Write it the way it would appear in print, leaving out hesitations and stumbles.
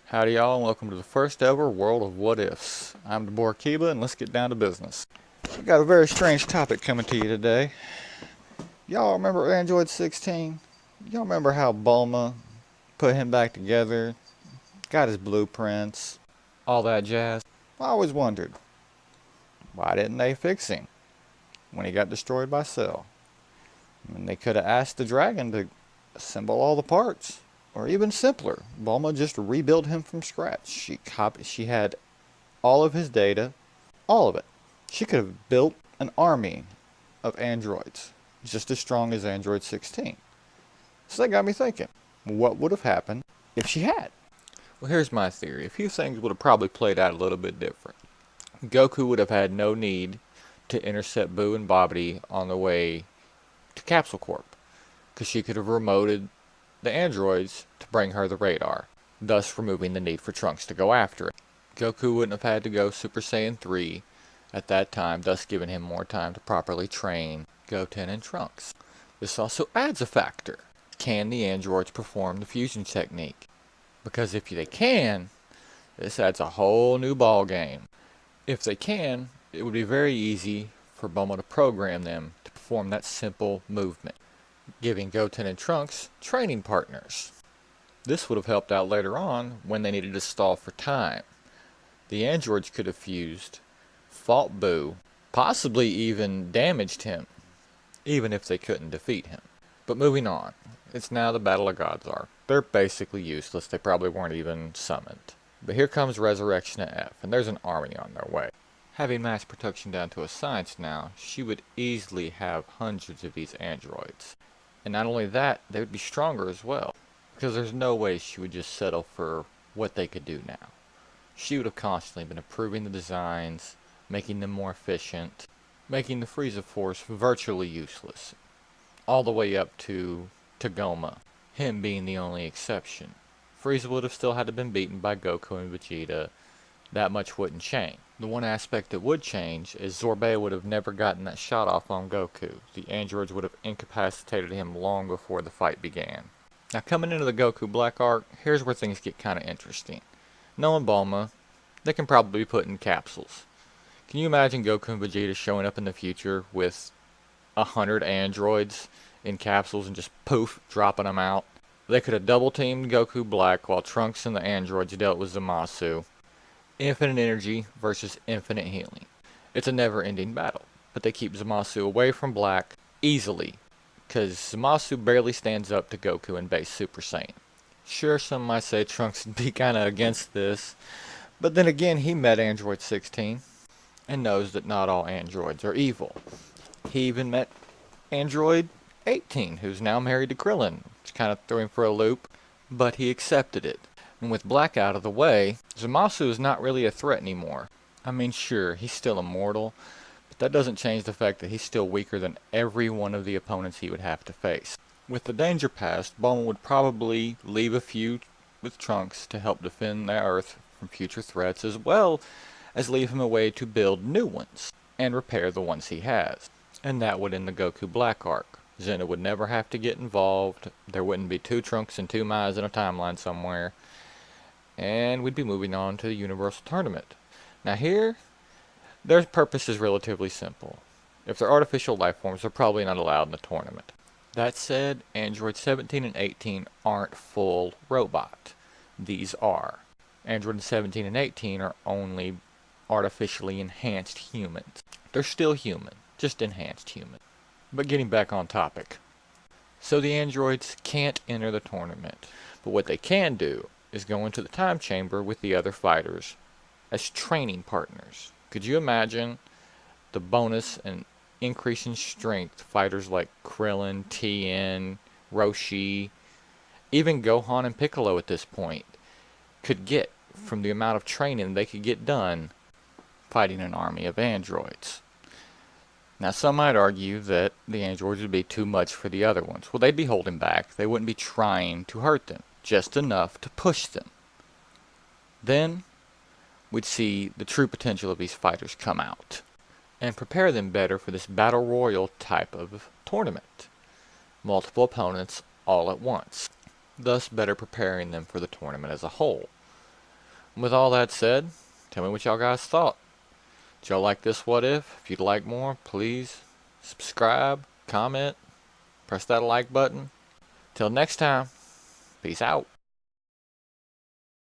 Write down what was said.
Howdy y'all, and welcome to the first ever World of What Ifs. I'm DeBoer Kiba, and let's get down to business. We got a very strange topic coming to you today. Y'all remember Android 16? Y'all remember how Bulma put him back together, got his blueprints, all that jazz? I always wondered, why didn't they fix him when he got destroyed by Cell? I mean, they could have asked the dragon to assemble all the parts. Or even simpler, Bulma just rebuilt him from scratch. She had all of his data, all of it. She could have built an army of androids, just as strong as Android 16. So that got me thinking, what would have happened if she had? Well, here's my theory. A few things would have probably played out a little bit different. Goku would have had no need to intercept Boo and Babidi on the way to Capsule Corp, because she could have remoted the androids to bring her the radar, thus removing the need for Trunks to go after it. Goku wouldn't have had to go Super Saiyan 3 at that time, thus giving him more time to properly train Goten and Trunks. This also adds a factor. Can the androids perform the fusion technique? Because if they can, this adds a whole new ball game. If they can, it would be very easy for Bulma to program them to perform that simple movement, giving Goten and Trunks training partners. This would have helped out later on when they needed to stall for time. The androids could have fused, fought Boo, possibly even damaged him, even if they couldn't defeat him. But moving on, it's now the Battle of Gods arc. They're basically useless, they probably weren't even summoned. But here comes Resurrection at F, and there's an army on their way. Having mass production down to a science now, she would easily have hundreds of these androids. And not only that, they would be stronger as well, because there's no way she would just settle for what they could do now. She would have constantly been improving the designs, making them more efficient, making the Frieza Force virtually useless, all the way up to Tagoma, him being the only exception. Frieza would have still had to been beaten by Goku and Vegeta. That much wouldn't change. The one aspect that would change is Sorbet would have never gotten that shot off on Goku. The androids would have incapacitated him long before the fight began. Now coming into the Goku Black arc, here's where things get kinda interesting. Knowing Bulma, they can probably be put in capsules. Can you imagine Goku and Vegeta showing up in the future with 100 androids in capsules and just poof, dropping them out? They could have double teamed Goku Black while Trunks and the androids dealt with Zamasu. Infinite energy versus infinite healing. It's a never-ending battle, but they keep Zamasu away from Black easily, because Zamasu barely stands up to Goku in base Super Saiyan. Sure, some might say Trunks would be kinda against this, but then again he met Android 16, and knows that not all androids are evil. He even met Android 18, who's now married to Krillin, which kinda threw him for a loop, but he accepted it. And with Black out of the way, Zamasu is not really a threat anymore. I mean, sure, he's still immortal, but that doesn't change the fact that he's still weaker than every one of the opponents he would have to face. With the danger past, Bulma would probably leave a few with Trunks to help defend the Earth from future threats, as well as leave him a way to build new ones and repair the ones he has. And that would end the Goku Black arc. Zena would never have to get involved, there wouldn't be two Trunks and two Mai's in a timeline somewhere, and we'd be moving on to the Universal Tournament. Now here, their purpose is relatively simple. If they're artificial life forms, they're probably not allowed in the tournament. That said, Android 17 and 18 aren't full robot. These are. Android 17 and 18 are only artificially enhanced humans. They're still human, just enhanced human. But getting back on topic. So the androids can't enter the tournament, but what they can do is go into the time chamber with the other fighters as training partners. Could you imagine the bonus and increase in strength fighters like Krillin, Tien, Roshi, even Gohan and Piccolo at this point could get from the amount of training they could get done fighting an army of androids? Now some might argue that the androids would be too much for the other ones. Well, they'd be holding back. They wouldn't be trying to hurt them, just enough to push them. Then we'd see the true potential of these fighters come out and prepare them better for this battle royal type of tournament. Multiple opponents all at once, thus better preparing them for the tournament as a whole. With all that said, tell me what y'all guys thought. Did y'all like this what if? If you'd like more, please subscribe, comment, press that like button. Till next time, peace out.